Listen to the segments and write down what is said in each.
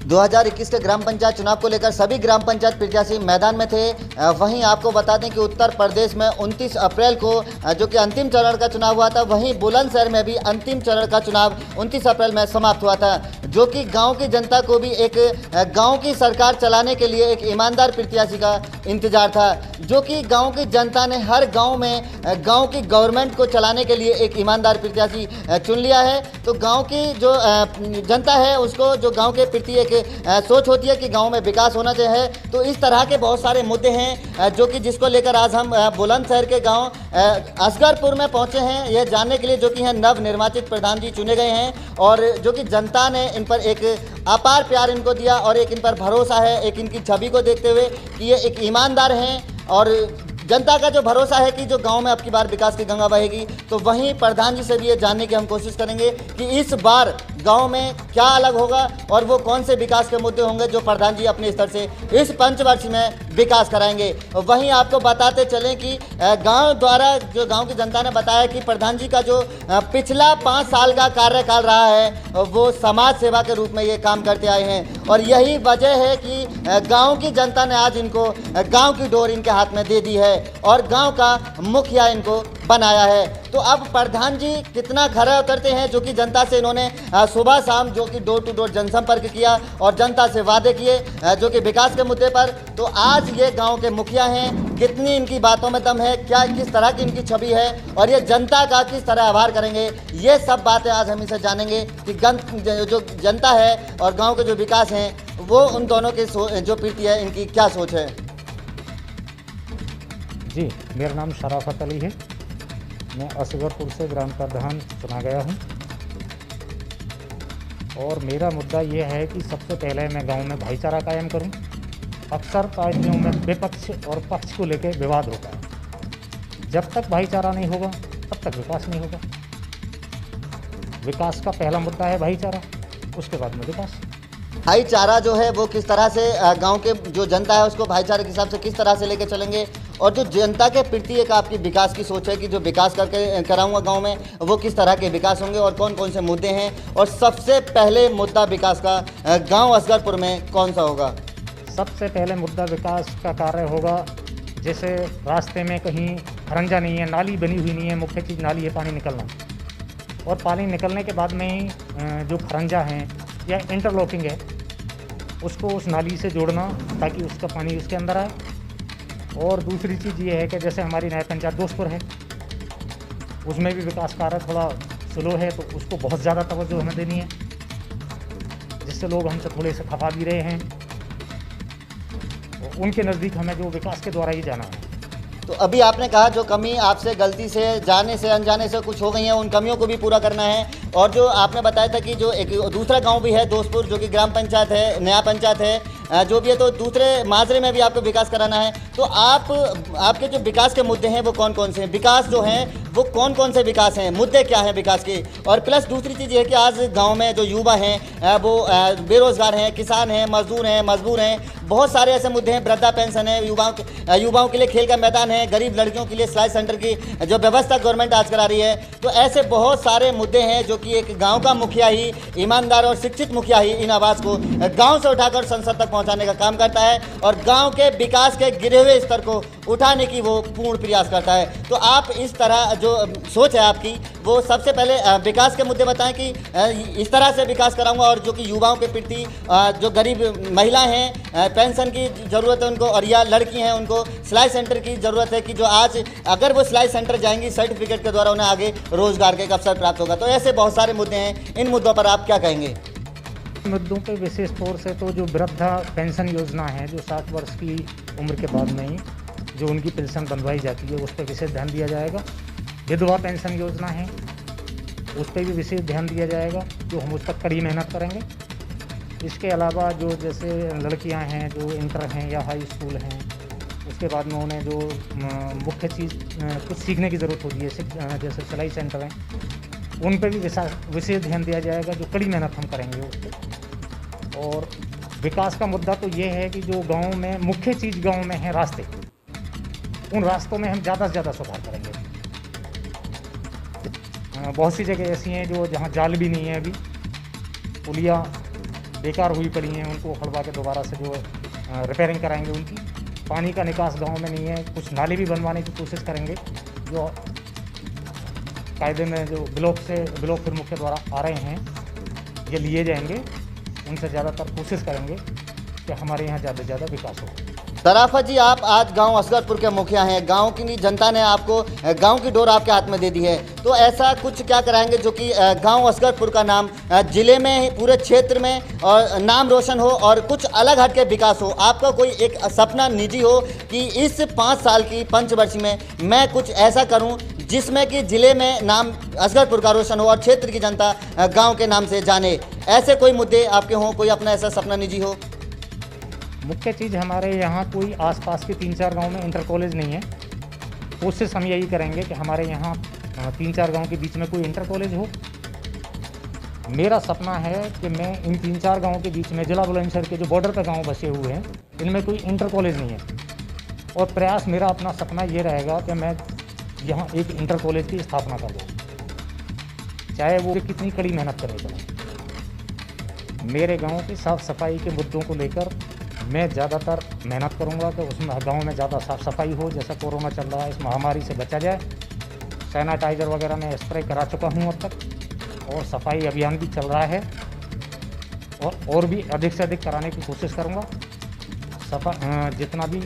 2021 के ग्राम पंचायत चुनाव को लेकर सभी ग्राम पंचायत प्रत्याशी मैदान में थे। वहीं आपको बता दें कि उत्तर प्रदेश में 29 अप्रैल को जो कि अंतिम चरण का चुनाव हुआ था, वहीं बुलंदशहर में भी अंतिम चरण का चुनाव 29 अप्रैल में समाप्त हुआ था, जो कि गांव की जनता को भी एक गांव की सरकार चलाने के लिए एक ईमानदार प्रत्याशी का इंतजार था, जो कि गांव की जनता ने हर गांव में गांव की गवर्नमेंट को चलाने के लिए एक ईमानदार प्रत्याशी चुन लिया है। तो गांव की जो जनता है उसको जो गांव के प्रति एक सोच होती है कि गांव में विकास होना चाहिए। तो इस तरह के बहुत सारे मुद्दे हैं जो कि जिसको लेकर आज हम बुलंदशहर के गांव असगरपुर में पहुंचे हैं, यह जानने के लिए जो कि हैं नव निर्वाचित प्रधान जी चुने गए हैं और जो कि जनता ने इन पर एक अपार प्यार इनको दिया और एक इन पर भरोसा है, एक इनकी छवि को देखते हुए कि ये एक ईमानदार हैं और जनता का जो भरोसा है कि जो गांव में अब की बार विकास की गंगा बहेगी। तो वहीं प्रधान जी से भी ये जानने की हम कोशिश करेंगे कि इस बार गांव में क्या अलग होगा और वो कौन से विकास के मुद्दे होंगे जो प्रधान जी अपने स्तर से इस पंचवर्ष में विकास कराएंगे। वहीं आपको बताते चलें कि गांव द्वारा जो गांव की जनता ने बताया कि प्रधान जी का जो पिछला 5 साल का कार्यकाल रहा है वो समाज सेवा के रूप में ये काम करते आए हैं और यही वजह है कि गाँव की जनता ने आज इनको गाँव की डोर इनके हाथ में दे दी है और गांव का मुखिया इनको बनाया है। तो अब प्रधान जी कितना खरा उतरते हैं, जो कि जनता से इन्होंने सुबह शाम जो कि डोर टू डोर जनसंपर्क किया और जनता से वादे किए जो कि विकास के मुद्दे पर। तो आज ये गांव के मुखिया हैं, कितनी इनकी बातों में दम है, क्या किस तरह की इनकी छवि है और ये जनता का किस तरह आभार करेंगे, ये सब बातें आज हम इनसे जानेंगे कि जो जनता है और गाँव के जो विकास हैं वो उन दोनों के जो प्रति है इनकी क्या सोच है। जी, मेरा नाम शराफत अली है। मैं असगरपुर से ग्राम प्रधान चुना गया हूं और मेरा मुद्दा ये है कि सबसे पहले मैं गांव में भाईचारा कायम करूं। अक्सर पार्टियों में विपक्ष और पक्ष को लेकर विवाद होता है। जब तक भाईचारा नहीं होगा तब तक विकास नहीं होगा। विकास का पहला मुद्दा है भाईचारा, उसके बाद में विकास। भाईचारा जो है वो किस तरह से गांव के जो जनता है उसको भाईचारे के हिसाब से किस तरह से लेके चलेंगे और जो जनता के प्रति एक आपकी विकास की सोच है कि जो विकास करके कराऊंगा गांव में वो किस तरह के विकास होंगे और कौन कौन से मुद्दे हैं और सबसे पहले मुद्दा विकास का गांव असगरपुर में कौन सा होगा। सबसे पहले मुद्दा विकास का कार्य होगा, जैसे रास्ते में कहीं खरंजा नहीं है, नाली बनी हुई नहीं है, मुख्य चीज़ नाली है, पानी निकलना और पानी निकलने के बाद में ही जो खरंजा हैं या इंटरलॉकिंग है उसको उस नाली से जोड़ना ताकि उसका पानी उसके अंदर आए। और दूसरी चीज़ ये है कि जैसे हमारी नया पंचायत दोस्तपुर है उसमें भी विकास कार्य थोड़ा स्लो है, तो उसको बहुत ज़्यादा तवज्जो हमें देनी है, जिससे लोग हमसे थोड़े से खफा भी रहे हैं। उनके नज़दीक हमें जो विकास के द्वारा ही जाना है। तो अभी आपने कहा जो कमी आपसे गलती से जाने से अनजाने से कुछ हो गई है उन कमियों को भी पूरा करना है और जो आपने बताया था कि जो एक दूसरा गांव भी है दोस्तपुर जो कि ग्राम पंचायत है, नया पंचायत है जो भी है, तो दूसरे माजरे में भी आपको विकास कराना है। तो आपके जो विकास के मुद्दे हैं वो कौन कौन से हैं, विकास जो हैं वो कौन कौन से विकास हैं, मुद्दे क्या हैं विकास के। और प्लस दूसरी चीज़ ये है कि आज गांव में जो युवा हैं वो बेरोज़गार हैं, किसान हैं, मजदूर हैं, मजबूर हैं, बहुत सारे ऐसे मुद्दे हैं, वृद्धा पेंशन है, युवाओं के लिए खेल का मैदान है, गरीब लड़कियों के लिए सिलाई सेंटर की जो व्यवस्था गवर्नमेंट आज करा रही है। तो ऐसे बहुत सारे मुद्दे हैं जो कि एक गांव का मुखिया ही, ईमानदार और शिक्षित मुखिया ही इन आवाज़ को गांव से उठाकर संसद तक पहुंचाने का काम करता है और गांव के विकास के गिरे हुए स्तर को उठाने की वो पूर्ण प्रयास करता है। तो आप इस तरह जो सोच है आपकी वो सबसे पहले विकास के मुद्दे बताएं कि इस तरह से विकास कराऊंगा और जो कि युवाओं के प्रति जो गरीब महिला हैं पेंशन की ज़रूरत है उनको और या लड़की हैं उनको सिलाई सेंटर की ज़रूरत है कि जो आज अगर वो सिलाई सेंटर जाएंगी सर्टिफिकेट के द्वारा उन्हें आगे रोज़गार के अवसर प्राप्त होगा। तो ऐसे बहुत सारे मुद्दे हैं, इन मुद्दों पर आप क्या कहेंगे। मुद्दों पे विशेष तौर से तो जो वृद्धा पेंशन योजना है, जो 60 वर्ष की उम्र के बाद में ही जो उनकी पेंशन बनवाई जाती है उस पर विशेष ध्यान दिया जाएगा। विधवा पेंशन योजना है उस पर भी विशेष ध्यान दिया जाएगा, जो हम उस पर कड़ी मेहनत करेंगे। इसके अलावा जो जैसे लड़कियां हैं जो इंटर हैं या हाई स्कूल हैं, उसके बाद में उन्हें जो मुख्य चीज़ कुछ सीखने की ज़रूरत होती है जैसे सिलाई सेंटर हैं, उन पर भी विशेष ध्यान दिया जाएगा, जो कड़ी मेहनत हम करेंगे उस पर। और विकास का मुद्दा तो ये है कि जो गांव में मुख्य चीज़ गांव में है रास्ते, उन रास्तों में हम ज़्यादा से ज़्यादा सुधार करेंगे। बहुत सी जगह ऐसी हैं जो जहाँ जाल भी नहीं है, अभी पुलिया बेकार हुई पड़ी हैं उनको उखड़वा के दोबारा से जो रिपेयरिंग कराएंगे उनकी। पानी का निकास गांव में नहीं है, कुछ नाले भी बनवाने की कोशिश करेंगे जो कायदे में जो ब्लॉक प्रमुख के द्वारा आ रहे हैं ये लिए जाएंगे। उनसे ज़्यादातर कोशिश करेंगे कि हमारे यहाँ ज़्यादा से ज़्यादा विकास हो। शराफत जी, आप आज गांव असगरपुर के मुखिया हैं, गांव की जनता ने आपको गांव की डोर आपके हाथ में दे दी है, तो ऐसा कुछ क्या कराएंगे जो कि गांव असगरपुर का नाम जिले में, पूरे क्षेत्र में और नाम रोशन हो और कुछ अलग हट के विकास हो? आपका कोई एक सपना निजी हो कि इस 5 साल की पंचवर्षीय में मैं कुछ ऐसा करूं जिसमें कि जिले में नाम असगरपुर का रोशन हो और क्षेत्र की जनता गाँव के नाम से जाने, ऐसे कोई मुद्दे आपके हों, कोई अपना ऐसा सपना निजी हो? मुख्य चीज़ हमारे यहाँ कोई आसपास के 3-4 गांव में इंटर कॉलेज नहीं है। कोशिश हम यही करेंगे कि हमारे यहाँ 3-4 गांव के बीच में कोई इंटर कॉलेज हो। मेरा सपना है कि मैं इन 3-4 गांव के बीच में जिला बुलंदशहर के जो बॉर्डर पर गांव बसे हुए हैं इनमें कोई इंटर कॉलेज नहीं है, और प्रयास मेरा अपना सपना ये रहेगा कि मैं यहाँ एक इंटर कॉलेज की स्थापना कर दूँ, चाहे वो कितनी कड़ी मेहनत करनी पड़े। मेरे गाँव की साफ़ सफाई के मुद्दों को लेकर मैं ज़्यादातर मेहनत करूंगा कि उसमें गांव में ज़्यादा साफ़ सफाई हो। जैसा कोरोना चल रहा है, इस महामारी से बचा जाए। सैनिटाइज़र वगैरह मैं स्प्रे करा चुका हूं अब तक, और सफाई अभियान भी चल रहा है, और भी अधिक से अधिक कराने की कोशिश करूंगा। जितना भी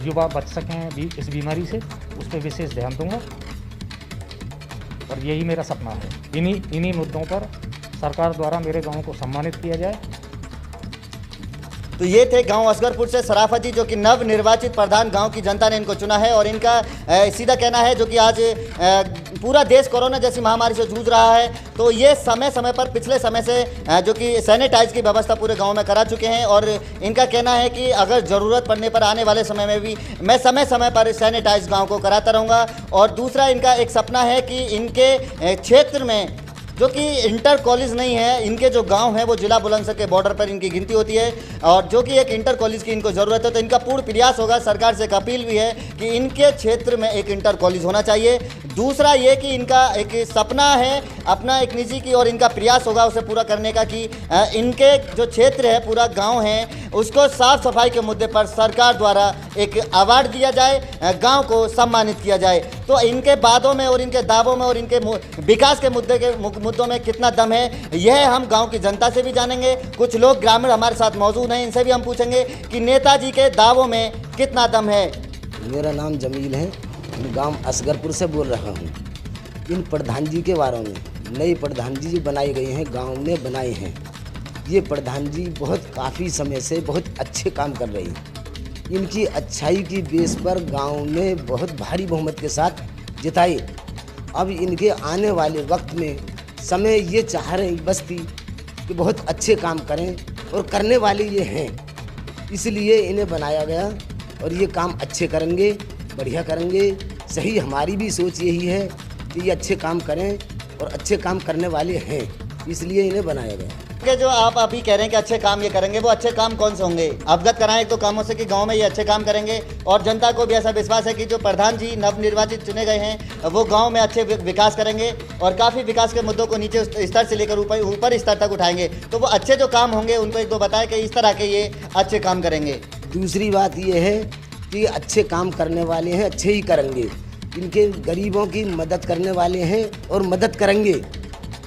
युवा बच सकें भी इस बीमारी से, उस पर विशेष ध्यान दूंगा, और यही मेरा सपना है। इन्हीं मुद्दों पर सरकार द्वारा मेरे गाँव को सम्मानित किया जाए। तो ये थे गांव असगरपुर से शराफत जी, जो कि नव निर्वाचित प्रधान गांव की जनता ने इनको चुना है, और इनका सीधा कहना है जो कि आज पूरा देश कोरोना जैसी महामारी से जूझ रहा है, तो ये समय समय पर पिछले समय से जो कि सैनिटाइज की व्यवस्था पूरे गांव में करा चुके हैं, और इनका कहना है कि अगर ज़रूरत पड़ने पर आने वाले समय में भी मैं समय समय पर सैनिटाइज गाँव को कराता रहूँगा। और दूसरा इनका एक सपना है कि इनके क्षेत्र में जो कि इंटर कॉलेज नहीं है, इनके जो गांव है वो जिला बुलंदशहर के बॉर्डर पर इनकी गिनती होती है, और जो कि एक इंटर कॉलेज की इनको ज़रूरत है, तो इनका पूर्ण प्रयास होगा। सरकार से एक अपील भी है कि इनके क्षेत्र में एक इंटर कॉलेज होना चाहिए। दूसरा ये कि इनका एक सपना है अपना एक निजी की, और इनका प्रयास होगा उसे पूरा करने का कि इनके जो क्षेत्र है, पूरा गाँव है, उसको साफ़ सफाई के मुद्दे पर सरकार द्वारा एक अवार्ड दिया जाए, गाँव को सम्मानित किया जाए। तो इनके वादों में और इनके दावों में और इनके विकास के मुद्दों में कितना दम है, यह हम गांव की जनता से भी जानेंगे। कुछ लोग ग्रामीण हमारे साथ मौजूद हैं, इनसे भी हम पूछेंगे कि नेताजी के दावों में कितना दम है। मेरा नाम जमील है, मैं गांव असगरपुर से बोल रहा हूं। इन प्रधान जी के बारे में, नए प्रधान जी जो बनाए गए हैं गांव में बनाए हैं, ये प्रधान जी बहुत काफ़ी समय से बहुत अच्छे काम कर रहे हैं। इनकी अच्छाई की बेस पर गांव में बहुत भारी बहुमत के साथ जिताए। अब इनके आने वाले वक्त में समय ये चाह रहे बस्ती कि बहुत अच्छे काम करें, और करने वाले ये हैं, इसलिए इन्हें बनाया गया, और ये काम अच्छे करेंगे, बढ़िया करेंगे। सही हमारी भी सोच यही है कि ये अच्छे काम करें, और अच्छे काम करने वाले हैं, इसलिए इन्हें बनाया गया। कि जो आप अभी कह रहे हैं कि अच्छे काम ये करेंगे, वो अच्छे काम कौन से होंगे? अवगत कराएं एक तो कामों से कि गांव में ये अच्छे काम करेंगे, और जनता को भी ऐसा विश्वास है कि जो प्रधान जी नवनिर्वाचित चुने गए हैं वो गांव में अच्छे विकास करेंगे, और काफ़ी विकास के मुद्दों को नीचे स्तर से लेकर ऊपर स्तर तक उठाएंगे। तो वो अच्छे जो काम होंगे उनको एक दो बताएं कि इस तरह के ये अच्छे काम करेंगे। दूसरी बात ये है कि अच्छे काम करने वाले हैं, अच्छे ही करेंगे। इनके गरीबों की मदद करने वाले हैं और मदद करेंगे।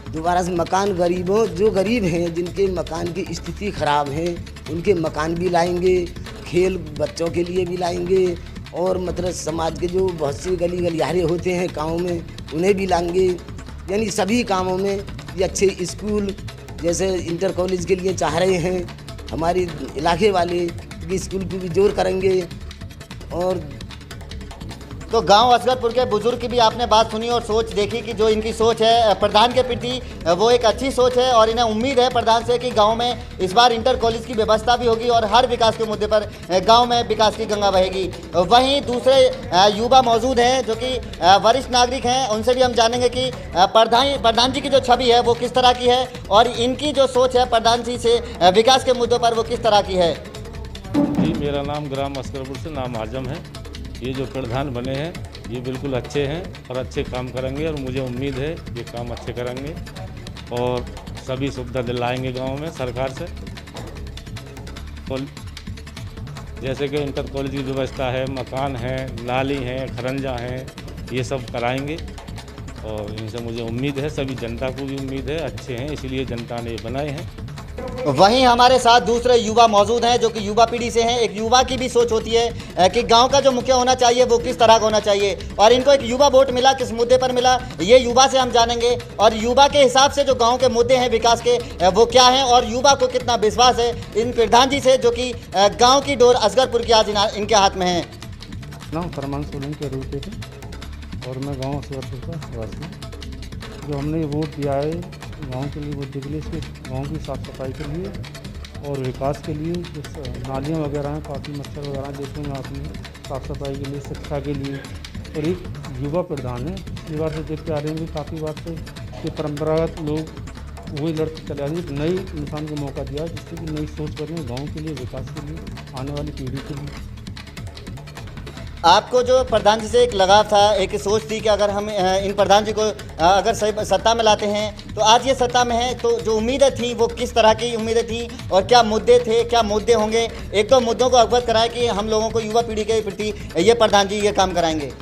दोबारा से मकान गरीबों, जो गरीब हैं जिनके मकान की स्थिति ख़राब है, उनके मकान भी लाएंगे, खेल बच्चों के लिए भी लाएंगे, और मतलब समाज के जो बहुत से गली गलियारे होते हैं गाँव में, उन्हें भी लाएंगे। यानी सभी कामों में ये अच्छे स्कूल, जैसे इंटर कॉलेज के लिए चाह रहे हैं हमारे इलाके वाले कि स्कूल को भी जोर करेंगे। और तो गांव असगरपुर के बुजुर्ग की भी आपने बात सुनी और सोच देखी कि जो इनकी सोच है प्रधान के प्रति, वो एक अच्छी सोच है, और इन्हें उम्मीद है प्रधान से कि गांव में इस बार इंटर कॉलेज की व्यवस्था भी होगी, और हर विकास के मुद्दे पर गांव में विकास की गंगा बहेगी। वहीं दूसरे युवा मौजूद हैं जो कि वरिष्ठ नागरिक हैं, उनसे भी हम जानेंगे कि प्रधान जी की जो छवि है वो किस तरह की है, और इनकी जो सोच है प्रधान जी से विकास के मुद्दों पर वो किस तरह की है। जी, मेरा नाम ग्राम असगरपुर से नाम आजम है। ये जो प्रधान बने हैं ये बिल्कुल अच्छे हैं और अच्छे काम करेंगे, और मुझे उम्मीद है ये काम अच्छे करेंगे और सभी सुविधा दिलाएंगे गांव में सरकार से। जैसे कि इंटर कॉलेज की व्यवस्था है, मकान है, नाली हैं, खरंजा हैं, ये सब कराएंगे और इनसे मुझे उम्मीद है, सभी जनता को भी उम्मीद है, अच्छे हैं, इसीलिए जनता ने ये बनाए हैं। वहीं हमारे साथ दूसरे युवा मौजूद हैं जो कि युवा पीढ़ी से हैं। एक युवा की भी सोच होती है कि गांव का जो मुखिया होना चाहिए वो किस तरह का होना चाहिए, और इनको एक युवा वोट मिला, किस मुद्दे पर मिला, ये युवा से हम जानेंगे। और युवा के हिसाब से जो गांव के मुद्दे हैं विकास के, वो क्या हैं, और युवा को कितना विश्वास है इन प्रधान जी से जो कि गाँव की डोर असगरपुर की आज इनके हाथ में है। नाम फरमान सोलन के रूप में और मैं गाँव असगरपुर का वासी। जो हमने वोट दिया है गांव के लिए, मुद्दे के लिए, इसके गांव की साफ़ सफाई के लिए और विकास के लिए, जो नालियाँ वगैरह हैं, काफ़ी मच्छर वगैरह देखेंगे आपने, साफ़ सफाई के लिए, शिक्षा के लिए। और एक युवा प्रधान है, पिछली बार से देखते आ रहे हैं कि काफ़ी बार से कि परंपरागत लोग वही लड़ते चले आ रहे हैं। नई इंसान को मौका दिया जिससे कि नई सोच बने गाँव के लिए, विकास के लिए, आने वाली पीढ़ी के लिए। आपको जो प्रधान जी से एक लगाव था, एक सोच थी कि अगर हम इन प्रधान जी को अगर सत्ता में लाते हैं तो आज ये सत्ता में है, तो जो उम्मीदें थी वो किस तरह की उम्मीदें थी और क्या मुद्दे थे, क्या मुद्दे होंगे, एक तो मुद्दों को अवगत कराएं कि हम लोगों को, युवा पीढ़ी के प्रति ये प्रधान जी ये काम कराएंगे।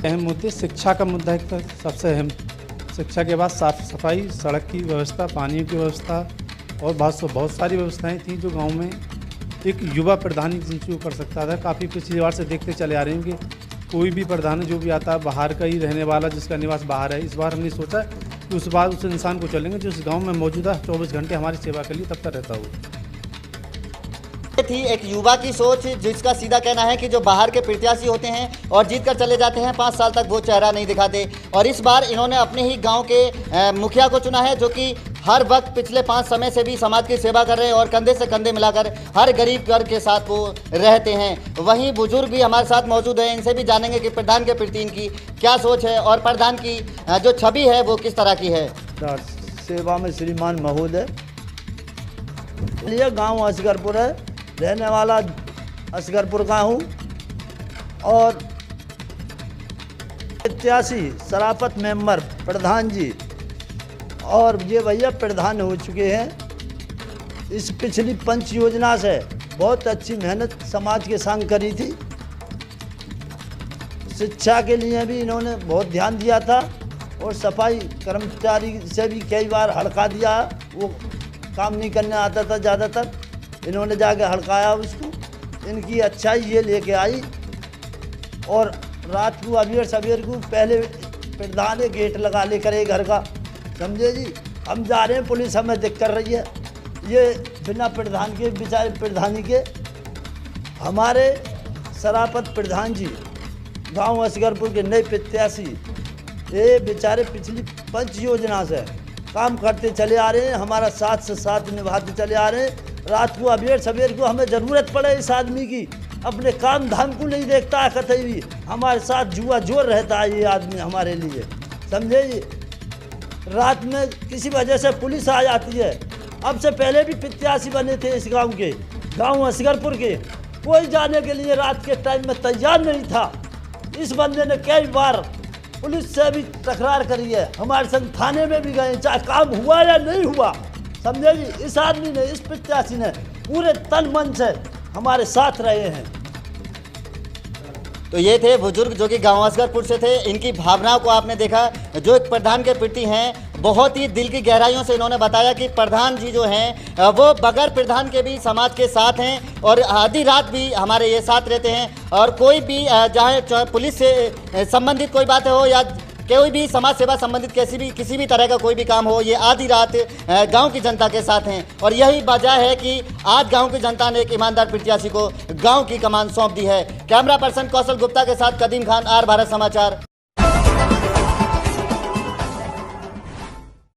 अहम मुद्दे शिक्षा का मुद्दा एक तो सबसे अहम, शिक्षा के बाद साफ़ सफाई, सड़क की व्यवस्था, पानी की व्यवस्था और बहुत सारी व्यवस्थाएँ थी जो गाँव में एक युवा प्रधान ही जिनको कर सकता था। काफ़ी पिछली बार से देखते चले आ रहे हैं कि कोई भी प्रधान जो भी आता है बाहर का ही रहने वाला, जिसका निवास बाहर है। इस बार हमने सोचा कि उस बार उस इंसान को चलेंगे जो इस गांव में मौजूदा 24 घंटे हमारी सेवा के लिए तब तक रहता हो। थी एक युवा की सोच जिसका सीधा कहना है कि जो बाहर के प्रत्याशी होते हैं और जीत कर चले जाते हैं, 5 साल तक वो चेहरा नहीं दिखाते, और इस बार इन्होंने अपने ही गांव के मुखिया को चुना है जो कि हर वक्त पिछले 5 समय से भी समाज की सेवा कर रहे हैं और कंधे से कंधे मिलाकर हर गरीब वर्ग के साथ वो रहते हैं। वहीं बुजुर्ग भी हमारे साथ मौजूद हैं, इनसे भी जानेंगे कि प्रधान के प्रति इनकी क्या सोच है और प्रधान की जो छवि है वो किस तरह की है। सेवा में श्रीमान महोदय, गाँव असगरपुर है, रहने वाला असगरपुर का हूँ और प्रत्याशी शराफत मेंबर प्रधान जी, और ये भैया प्रधान हो चुके हैं। इस पिछली पंच योजना से बहुत अच्छी मेहनत समाज के संग करी थी। शिक्षा के लिए भी इन्होंने बहुत ध्यान दिया था और सफाई कर्मचारी से भी कई बार हड़का दिया, वो काम नहीं करने आता था ज़्यादातर, इन्होंने जाके हड़काया उसको। इनकी अच्छाई ये लेके आई। और रात को अबीर सवेर को पहले प्रधान एक गेट लगा ले करे घर का, समझे जी। हम जा रहे हैं, पुलिस हमें देख कर रही है, ये बिना प्रधान के, बेचारे प्रधानी के। हमारे शराफत प्रधान जी गांव असगरपुर के नए प्रत्याशी, ये बेचारे पिछली पंच योजना से काम करते चले आ रहे हैं, हमारा साथ से साथ निभाते चले आ रहे हैं। रात को अबेर सवेर को हमें ज़रूरत पड़े इस आदमी की, अपने काम धाम को नहीं देखता है कतई भी, हमारे साथ जुआ जोर रहता है ये आदमी हमारे लिए, समझे जी। रात में किसी वजह से पुलिस आ जाती है। अब से पहले भी प्रत्याशी बने थे इस गांव के, गांव असगरपुर के, कोई जाने के लिए रात के टाइम में तैयार नहीं था। इस बंदे ने कई बार पुलिस से भी तकरार करी है, हमारे संग थाने में भी गए, चाहे काम हुआ या नहीं हुआ, समझे जी। इस आदमी ने, इस प्रत्याशी ने पूरे तन मन से हमारे साथ रहे हैं। तो ये थे बुजुर्ग जो कि गांव असगरपुर से थे। इनकी भावनाओं को आपने देखा, जो एक प्रधान के प्रति हैं, बहुत ही दिल की गहराइयों से इन्होंने बताया कि प्रधान जी जो हैं वो बगैर प्रधान के भी समाज के साथ हैं और आधी रात भी हमारे ये साथ रहते हैं। और कोई भी चाहे पुलिस से संबंधित कोई बात हो या कोई भी समाज सेवा संबंधित किसी भी तरह का कोई भी काम हो, ये आधी रात गांव की जनता के साथ हैं। और यही वजह है कि आज गांव की जनता ने एक ईमानदार प्रत्याशी को गांव की कमान सौंप दी है। कैमरा पर्सन कौशल गुप्ता के साथ कदीम खान, आर भारत समाचार।